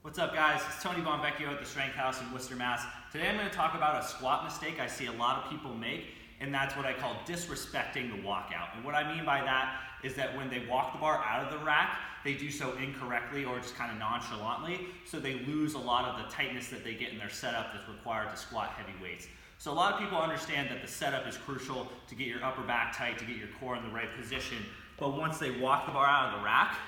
What's up, guys? It's Tony Bonvecchio at the Strength House in Worcester, Mass. Today I'm going to talk about a squat mistake I see a lot of people make, and that's what I call disrespecting the walkout. And what I mean by that is that when they walk the bar out of the rack, they do so incorrectly or just kind of nonchalantly, so they lose a lot of the tightness that they get in their setup that's required to squat heavy weights. So a lot of people understand that the setup is crucial to get your upper back tight, to get your core in the right position, but once they walk the bar out of the rack,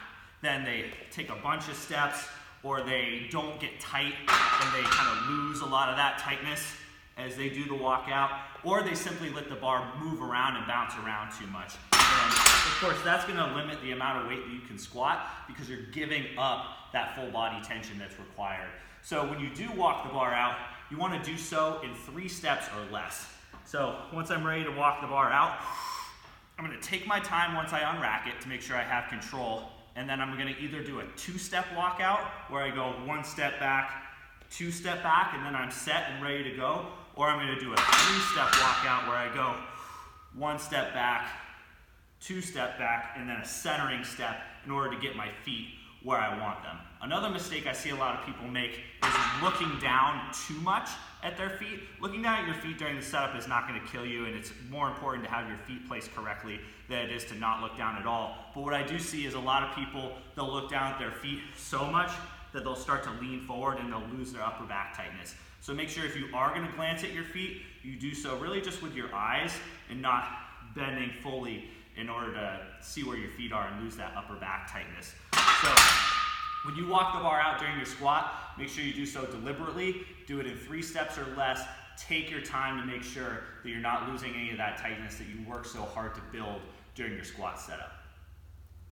then they take a bunch of steps, or they don't get tight and they kind of lose a lot of that tightness as they do the walkout, or they simply let the bar move around and bounce around too much. And of course, that's going to limit the amount of weight that you can squat because you're giving up that full body tension that's required. So when you do walk the bar out, you want to do so in 3 steps or less. So once I'm ready to walk the bar out, I'm going to take my time once I unrack it to make sure I have control. And then I'm going to either do a 2-step walkout where I go 1 step back, 2 step back, and then I'm set and ready to go. Or I'm going to do a 3-step walkout where I go 1 step back, 2 step back, and then a centering step in order to get my feet where I want them. Another mistake I see a lot of people make is looking down too much at their feet. Looking down at your feet during the setup is not going to kill you, and it's more important to have your feet placed correctly than it is to not look down at all. But what I do see is a lot of people, they'll look down at their feet so much that they'll start to lean forward and they'll lose their upper back tightness. So make sure if you are going to glance at your feet, you do so really just with your eyes and not bending fully in order to see where your feet are and lose that upper back tightness. So when you walk the bar out during your squat, make sure you do so deliberately. Do it in 3 steps or less. Take your time to make sure that you're not losing any of that tightness that you work so hard to build during your squat setup.